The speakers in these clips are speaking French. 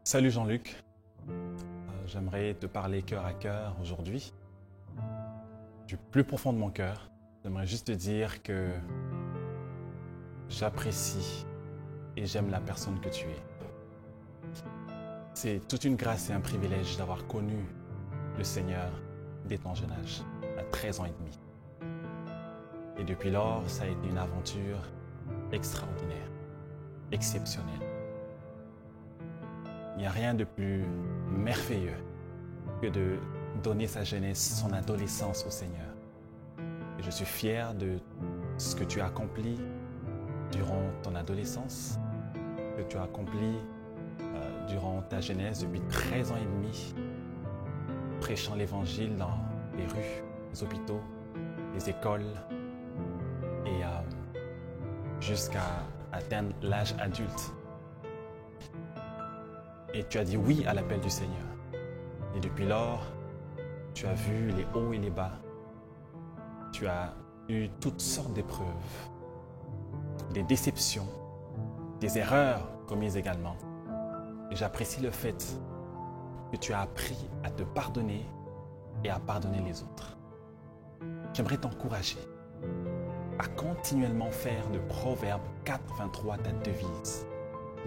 Salut Jean-Luc. J'aimerais te parler cœur à cœur aujourd'hui. Du plus profond de mon cœur, j'aimerais juste te dire que j'apprécie et j'aime la personne que tu es. C'est toute une grâce et un privilège d'avoir connu le Seigneur dès ton jeune âge, à 13 ans et demi. Et depuis lors, ça a été une aventure extraordinaire, exceptionnelle. Il n'y a rien de plus merveilleux que de donner sa jeunesse, son adolescence au Seigneur. Et je suis fier de ce que tu as accompli durant ton adolescence, que tu as accompli durant ta jeunesse depuis 13 ans et demi, prêchant l'Évangile dans les rues, les hôpitaux, les écoles et jusqu'à atteindre l'âge adulte. Et tu as dit oui à l'appel du Seigneur. Et depuis lors, tu as vu les hauts et les bas. Tu as eu toutes sortes d'épreuves, des déceptions, des erreurs commises également. Et j'apprécie le fait que tu as appris à te pardonner et à pardonner les autres. J'aimerais t'encourager à continuellement faire de Proverbe 4,23 ta devise.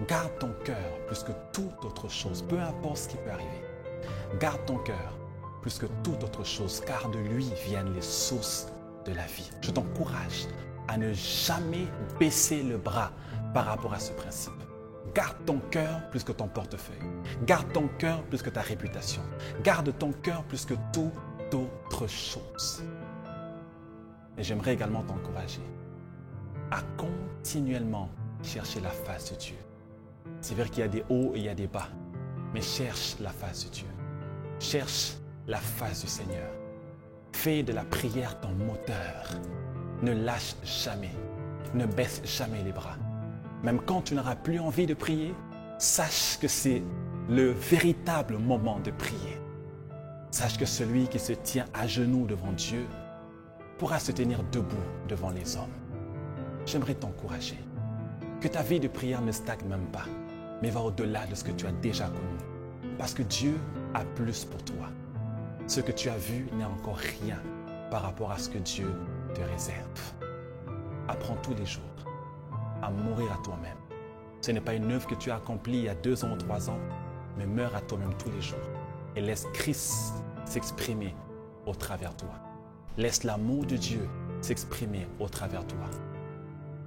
Garde ton cœur plus que toute autre chose, peu importe ce qui peut arriver. Garde ton cœur plus que toute autre chose, car de lui viennent les sources de la vie. Je t'encourage à ne jamais baisser le bras par rapport à ce principe. Garde ton cœur plus que ton portefeuille. Garde ton cœur plus que ta réputation. Garde ton cœur plus que toute autre chose. Et j'aimerais également t'encourager à continuellement chercher la face de Dieu. C'est vrai qu'il y a des hauts et il y a des bas, mais cherche la face de Dieu. Cherche la face du Seigneur. Fais de la prière ton moteur. Ne lâche jamais. Ne baisse jamais les bras. Même quand tu n'auras plus envie de prier, sache que c'est le véritable moment de prier. Sache que celui qui se tient à genoux devant Dieu pourra se tenir debout devant les hommes. J'aimerais t'encourager que ta vie de prière ne stagne même pas, mais va au-delà de ce que tu as déjà connu. Parce que Dieu a plus pour toi. Ce que tu as vu n'est encore rien par rapport à ce que Dieu te réserve. Apprends tous les jours à mourir à toi-même. Ce n'est pas une œuvre que tu as accomplie il y a 2 ans ou 3 ans, mais meurs à toi-même tous les jours et laisse Christ s'exprimer au travers de toi. Laisse l'amour de Dieu s'exprimer au travers de toi.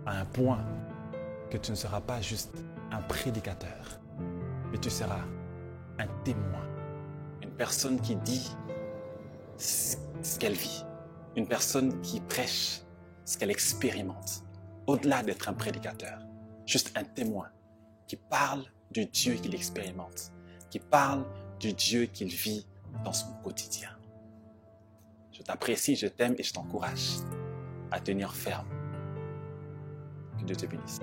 À un point que tu ne seras pas juste un prédicateur, mais tu seras un témoin, une personne qui dit ce qu'elle vit, une personne qui prêche ce qu'elle expérimente, au-delà d'être un prédicateur, juste un témoin qui parle du Dieu qu'il expérimente, qui parle du Dieu qu'il vit dans son quotidien. Je t'apprécie, je t'aime et je t'encourage à tenir ferme. Que Dieu te bénisse.